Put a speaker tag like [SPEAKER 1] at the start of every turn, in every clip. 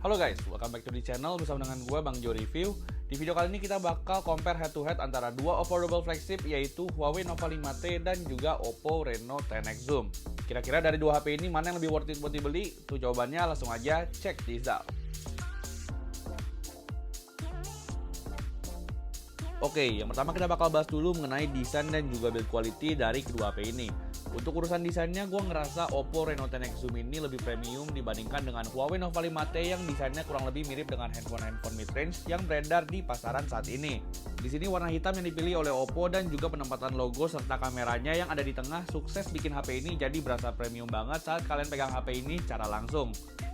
[SPEAKER 1] Halo guys, welcome back to the channel bersama dengan gue Bang Jo Review. Di video kali ini kita bakal compare head to head antara dua affordable flagship yaitu Huawei Nova 5T dan juga Oppo Reno 10X Zoom. Kira-kira dari dua HP ini mana yang lebih worth it buat dibeli? Tuh jawabannya, langsung aja check this out. Oke, yang pertama kita bakal bahas dulu mengenai desain dan juga build quality dari kedua HP ini. Untuk urusan desainnya, gue ngerasa Oppo Reno 10X Zoom ini lebih premium dibandingkan dengan Huawei Nova 5T yang desainnya kurang lebih mirip dengan handphone mid-range yang beredar di pasaran saat ini. Di sini warna hitam yang dipilih oleh Oppo dan juga penempatan logo serta kameranya yang ada di tengah sukses bikin HP ini jadi berasa premium banget saat kalian pegang HP ini secara langsung.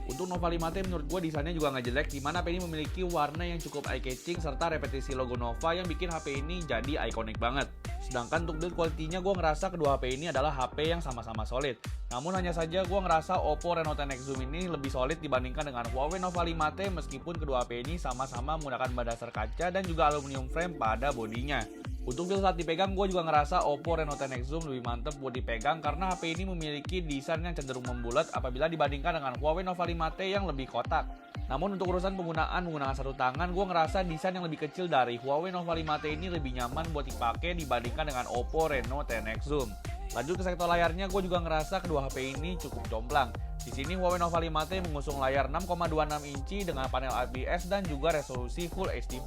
[SPEAKER 1] Untuk Nova 5T menurut gue desainnya juga nggak jelek, dimana HP ini memiliki warna yang cukup eye-catching serta repetisi logo Nova yang bikin HP ini jadi ikonik banget. Sedangkan untuk build quality-nya gue ngerasa kedua HP ini adalah HP yang sama-sama solid. Namun hanya saja gue ngerasa Oppo Reno 10X Zoom ini lebih solid dibandingkan dengan Huawei Nova 5T meskipun kedua HP ini sama-sama menggunakan bahan dasar kaca dan juga aluminium frame pada bodinya. Untuk feel saat dipegang, gue juga ngerasa Oppo Reno 10X Zoom lebih mantep buat dipegang karena HP ini memiliki desain yang cenderung membulat apabila dibandingkan dengan Huawei Nova 5T yang lebih kotak. Namun untuk urusan menggunakan satu tangan, gue ngerasa desain yang lebih kecil dari Huawei Nova 5T ini lebih nyaman buat dipakai dibandingkan dengan Oppo Reno 10X Zoom. Lanjut ke sektor layarnya, gue juga ngerasa kedua HP ini cukup jomplang. Di sini Huawei Nova 5T mengusung layar 6,26 inci dengan panel IPS dan juga resolusi Full HD+.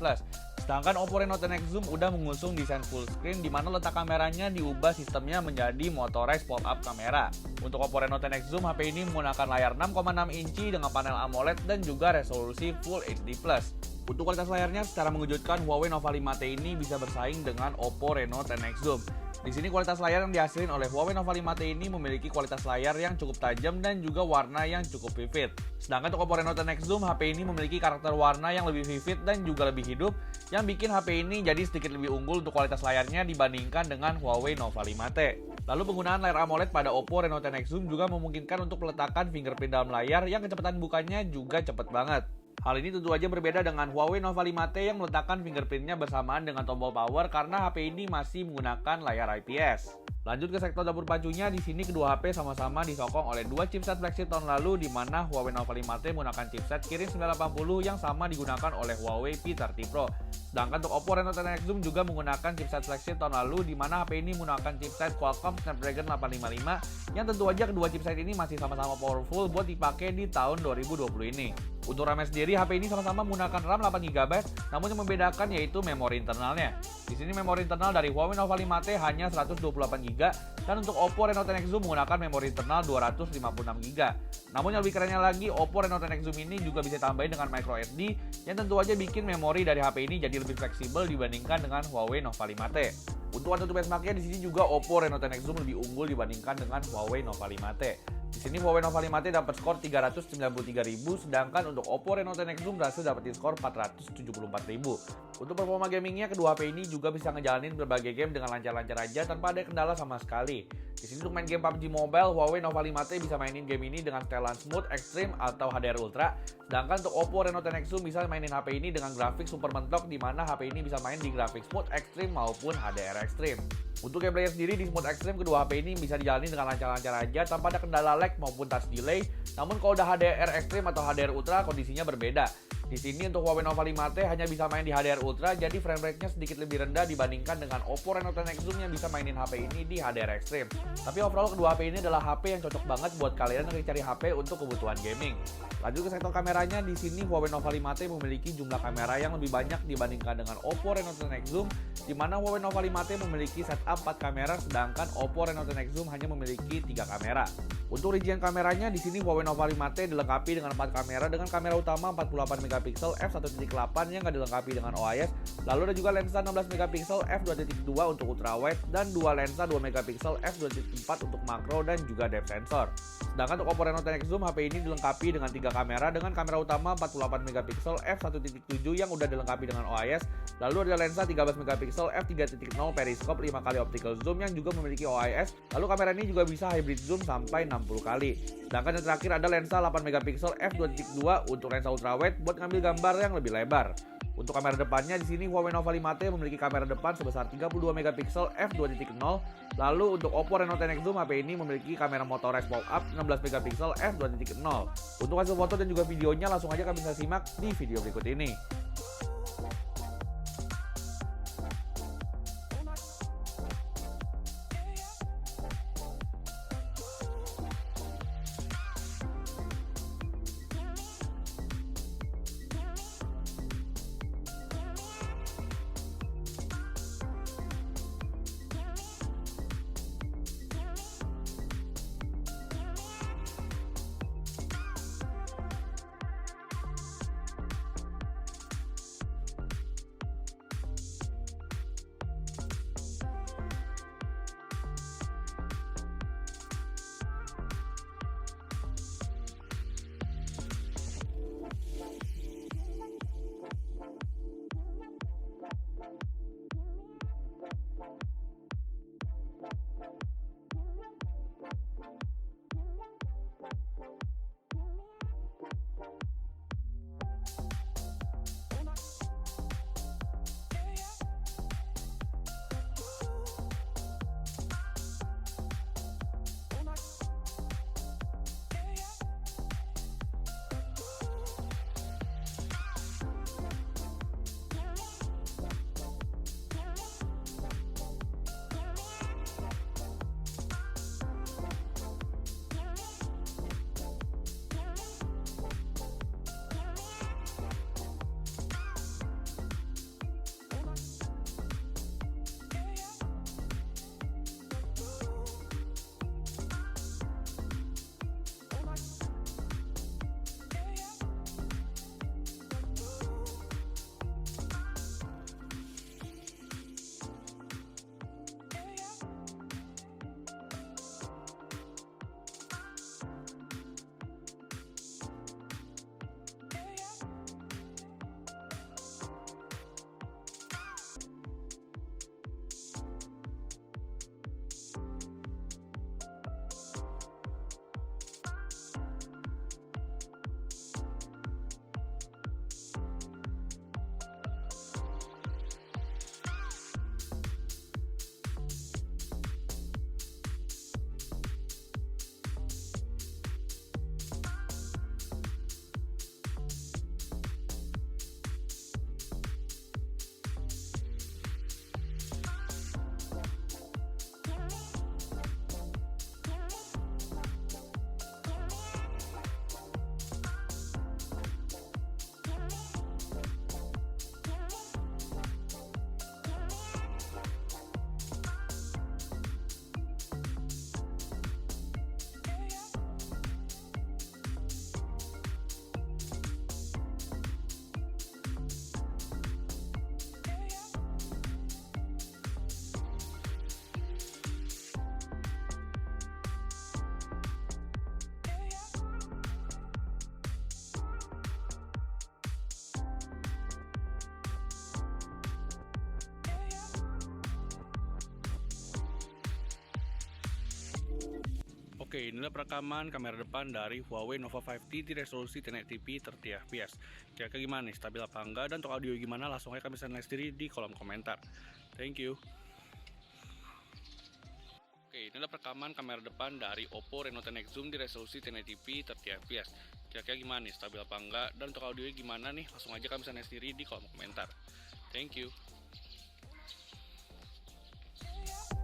[SPEAKER 1] Sedangkan Oppo Reno 10X Zoom udah mengusung desain full screen di mana letak kameranya diubah sistemnya menjadi motorized pop-up kamera. Untuk Oppo Reno 10X Zoom, HP ini menggunakan layar 6,6 inci dengan panel AMOLED dan juga resolusi Full HD+. Untuk kualitas layarnya secara mengejutkan Huawei Nova 5T ini bisa bersaing dengan Oppo Reno 10X Zoom. Di sini kualitas layar yang dihasilkan oleh Huawei Nova 5T ini memiliki kualitas layar yang cukup tajam dan juga warna yang cukup vivid. Sedangkan untuk Oppo Reno 10X Zoom, HP ini memiliki karakter warna yang lebih vivid dan juga lebih hidup, yang bikin HP ini jadi sedikit lebih unggul untuk kualitas layarnya dibandingkan dengan Huawei Nova 5T. Lalu penggunaan layar AMOLED pada Oppo Reno 10X Zoom juga memungkinkan untuk meletakkan fingerprint dalam layar yang kecepatan bukanya juga cepat banget. Hal ini tentu aja berbeda dengan Huawei Nova 5T yang meletakkan fingerprintnya bersamaan dengan tombol power karena HP ini masih menggunakan layar IPS. Lanjut ke sektor dapur pacunya, di sini kedua HP sama-sama disokong oleh dua chipset flagship tahun lalu di mana Huawei Nova 5T menggunakan chipset Kirin 980 yang sama digunakan oleh Huawei P30 Pro. Sedangkan untuk Oppo Reno 10X Zoom juga menggunakan chipset flagship tahun lalu di mana HP ini menggunakan chipset Qualcomm Snapdragon 855 yang tentu aja kedua chipset ini masih sama-sama powerful buat dipakai di tahun 2020 ini. Untuk RAM sendiri, HP ini sama-sama menggunakan RAM 8GB, namun yang membedakan yaitu memori internalnya. Di sini memori internal dari Huawei Nova 5T hanya 128GB dan untuk Oppo Reno 10X Zoom menggunakan memori internal 256GB. Namun yang lebih kerennya lagi, Oppo Reno 10X Zoom ini juga bisa tambahin dengan microSD yang tentu aja bikin memori dari HP ini jadi lebih fleksibel dibandingkan dengan Huawei Nova 5T. Untuk AnTuTu benchmarknya di sini juga Oppo Reno 10X Zoom lebih unggul dibandingkan dengan Huawei Nova 5T. Di sini Huawei Nova 5T dapat skor 393.000, sedangkan untuk Oppo Reno 10X Zoom berhasil dapetin skor 474.000. Untuk performa gamingnya, kedua HP ini juga bisa ngejalanin berbagai game dengan lancar-lancar aja tanpa ada kendala sama sekali. Di sini untuk main game PUBG Mobile, Huawei Nova 5T bisa mainin game ini dengan setelan smooth, extreme, atau HDR Ultra. Sedangkan untuk Oppo Reno 10X Zoom bisa mainin HP ini dengan grafik super mentok di mana HP ini bisa main di grafik smooth, extreme, maupun HDR extreme. Untuk gameplay sendiri di Smooth Extreme, kedua HP ini bisa dijalani dengan lancar-lancar aja tanpa ada kendala lag maupun touch delay. Namun kalau udah HDR Extreme atau HDR Ultra, kondisinya berbeda. Di sini untuk Huawei Nova 5T hanya bisa main di HDR Ultra, jadi frame rate-nya sedikit lebih rendah dibandingkan dengan Oppo Reno 10X Zoom yang bisa mainin HP ini di HDR Extreme. Tapi overall kedua HP ini adalah HP yang cocok banget buat kalian yang cari HP untuk kebutuhan gaming. Lanjut ke sektor kameranya, di sini Huawei Nova 5T memiliki jumlah kamera yang lebih banyak dibandingkan dengan Oppo Reno 10X Zoom, di mana Huawei Nova 5T memiliki setup 4 kamera, sedangkan Oppo Reno 10X Zoom hanya memiliki 3 kamera. Untuk rincian kameranya, di sini Huawei Nova 5T dilengkapi dengan 4 kamera dengan kamera utama 48MP f1.8 yang nggak dilengkapi dengan OIS. Lalu ada juga lensa 16MP f2.2 untuk ultrawide dan dua lensa 2MP f2.4 untuk makro dan juga depth sensor. Sedangkan untuk Oppo Reno 10X Zoom, HP ini dilengkapi dengan 3 kamera dengan kamera utama 48MP f1.7 yang udah dilengkapi dengan OIS. Lalu ada lensa 13MP f3.0 periskop 5 kali optical zoom yang juga memiliki OIS. Lalu kamera ini juga bisa hybrid zoom sampai 60 kali. Sedangkan yang terakhir ada lensa 8MP f2.2 untuk lensa ultrawide buat ngambil gambar yang lebih lebar. Untuk kamera depannya di sini Huawei Nova 5T memiliki kamera depan sebesar 32 megapiksel f2.0. Lalu untuk Oppo Reno 10X Zoom, HP ini memiliki kamera motorized pop-up 16 megapiksel f2.0. Untuk hasil foto dan juga videonya langsung aja kalian bisa simak di video berikut ini.
[SPEAKER 2] Oke, inilah perekaman kamera depan dari Huawei Nova 5T di resolusi 1080p 30fps. Kira-kira gimana nih, stabil apa enggak, dan untuk audio gimana, langsung aja kalian bisa nilai sendiri di kolom komentar. Thank you. Oke, inilah perekaman kamera depan dari Oppo Reno 10X Zoom di resolusi 1080p 30fps. Kira-kira gimana nih, stabil apa enggak, dan untuk audio gimana nih, langsung aja kalian bisa nilai sendiri di kolom komentar. Thank you.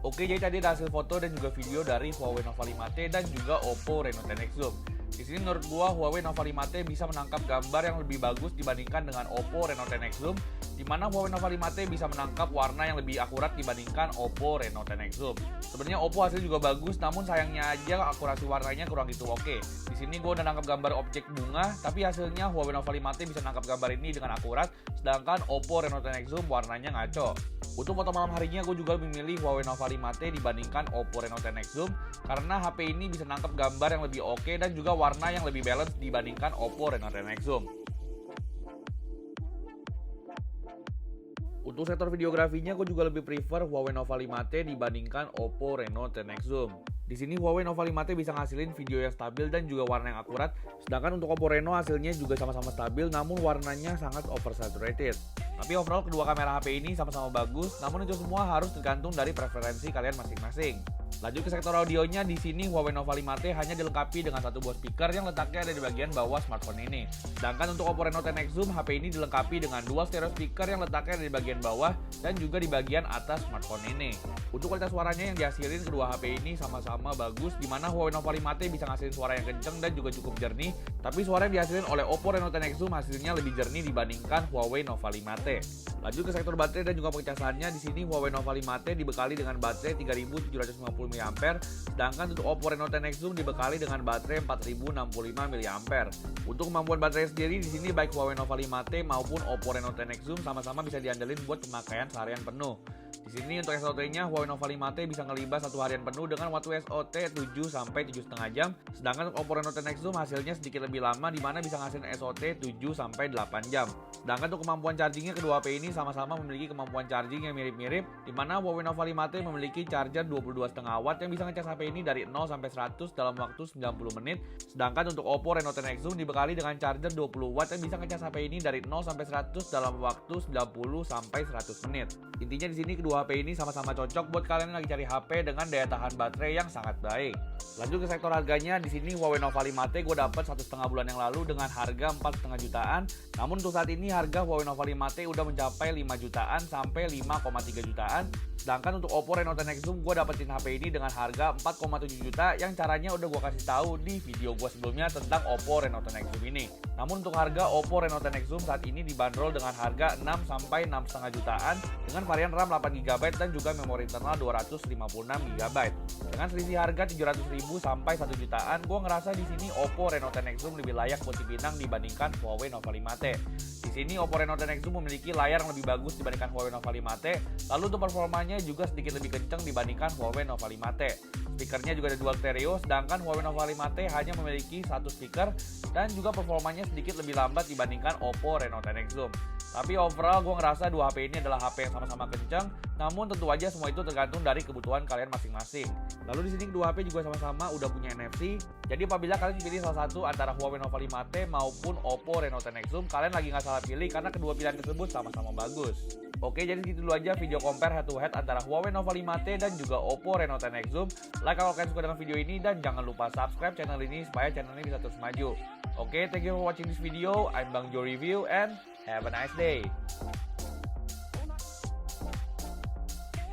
[SPEAKER 1] Oke, jadi tadi ada hasil foto dan juga video dari Huawei Nova 5T dan juga Oppo Reno 10X Zoom. Di sini menurut gua Huawei Nova 5T bisa menangkap gambar yang lebih bagus dibandingkan dengan Oppo Reno 10X Zoom, di mana Huawei Nova 5T bisa menangkap warna yang lebih akurat dibandingkan Oppo Reno 10X Zoom. Sebenarnya Oppo hasilnya juga bagus, namun sayangnya aja akurasi warnanya kurang gitu oke. Di sini gua udah nangkap gambar objek bunga, tapi hasilnya Huawei Nova 5T bisa nangkap gambar ini dengan akurat, sedangkan Oppo Reno 10X Zoom warnanya ngaco. Untuk foto malam harinya gue juga lebih memilih Huawei Nova 5T dibandingkan Oppo Reno 10X Zoom, karena HP ini bisa nangkep gambar yang lebih oke dan juga warna yang lebih balance dibandingkan Oppo Reno 10X Zoom. Untuk sektor videografinya gue juga lebih prefer Huawei Nova 5T dibandingkan Oppo Reno 10X Zoom. Di sini Huawei Nova 5T bisa ngasilin video yang stabil dan juga warna yang akurat, sedangkan untuk Oppo Reno hasilnya juga sama-sama stabil namun warnanya sangat oversaturated. Tapi overall kedua kamera HP ini sama-sama bagus, namun itu semua harus tergantung dari preferensi kalian masing-masing. Lanjut ke sektor audionya, di sini Huawei Nova 5T hanya dilengkapi dengan satu buah speaker yang letaknya ada di bagian bawah smartphone ini. Sedangkan untuk Oppo Reno 10X Zoom, HP ini dilengkapi dengan dua stereo speaker yang letaknya ada di bagian bawah dan juga di bagian atas smartphone ini. Untuk kualitas suaranya yang dihasilin kedua HP ini sama-sama bagus, di mana Huawei Nova 5T bisa ngasilin suara yang kenceng dan juga cukup jernih, tapi suara yang dihasilin oleh Oppo Reno 10X Zoom hasilnya lebih jernih dibandingkan Huawei Nova 5T. Lanjut ke sektor baterai dan juga pengecasannya, di sini Huawei Nova 5T dibekali dengan baterai 3750 mAh, sedangkan untuk Oppo Reno 10X Zoom dibekali dengan baterai 4065 mAh. Untuk kemampuan baterai sendiri di sini baik Huawei Nova 5T maupun Oppo Reno 10X Zoom sama-sama bisa diandelin buat pemakaian seharian penuh. Di sini untuk SOT-nya Huawei Nova 5T bisa ngelibas satu harian penuh dengan waktu SOT 7 sampai 7,5 jam, sedangkan untuk Oppo Reno 10X Zoom hasilnya sedikit lebih lama di mana bisa ngasilin SOT 7 sampai 8 jam. Sedangkan untuk kemampuan chargingnya kedua HP ini sama-sama memiliki kemampuan charging yang mirip-mirip, di mana Huawei Nova 5T memiliki charger 22,5 watt yang bisa ngecas HP ini dari 0 sampai 100 dalam waktu 90 menit, sedangkan untuk Oppo Reno 10X Zoom dibekali dengan charger 20 watt yang bisa ngecas HP ini dari 0 sampai 100 dalam waktu 90 sampai 100 menit. Intinya di sini kedua HP ini sama-sama cocok buat kalian yang lagi cari HP dengan daya tahan baterai yang sangat baik. Lanjut ke sektor harganya, di sini Huawei Nova 5T gue dapat 1,5 bulan yang lalu dengan harga 4,5 jutaan. Namun untuk saat ini harga Huawei Nova 5T udah mencapai 5 jutaan sampai 5,3 jutaan. Sedangkan untuk Oppo Reno 10X Zoom gue dapetin HP ini dengan harga 4,7 juta yang caranya udah gue kasih tahu di video gue sebelumnya tentang Oppo Reno 10X Zoom ini. Namun untuk harga Oppo Reno 10X Zoom saat ini dibanderol dengan harga 6 sampai 6,5 jutaan dengan varian RAM 8GB dan juga memori internal 256GB. Dengan selisih harga 700.000 sampai 1 jutaan, gue ngerasa di sini Oppo Reno 10X Zoom lebih layak buat dipinang dibandingkan Huawei Nova 5T. Di sini Oppo Reno 10X Zoom memiliki layar yang lebih bagus dibandingkan Huawei Nova 5T, lalu untuk performanya juga sedikit lebih kencang dibandingkan Huawei Nova 5T. Speakernya juga ada dual stereo, sedangkan Huawei Nova 5T hanya memiliki satu speaker dan juga performanya sedikit lebih lambat dibandingkan Oppo Reno 10X Zoom. Tapi overall gue ngerasa dua HP ini adalah HP yang sama-sama kencang, namun tentu aja semua itu tergantung dari kebutuhan kalian masing-masing. Lalu di sini kedua HP juga sama-sama udah punya NFC, jadi apabila kalian pilih salah satu antara Huawei Nova 5T maupun Oppo Reno 10X Zoom, kalian lagi nggak salah pilih karena kedua pilihan tersebut sama-sama bagus. Oke, jadi gitu dulu aja video compare head to head antara Huawei Nova 5T dan juga Oppo Reno 10X Zoom. Like kalau kalian suka dengan video ini dan jangan lupa subscribe channel ini supaya channel ini bisa terus maju. Oke, thank you for watching this video. I'm Bang Jo Review and have a nice day.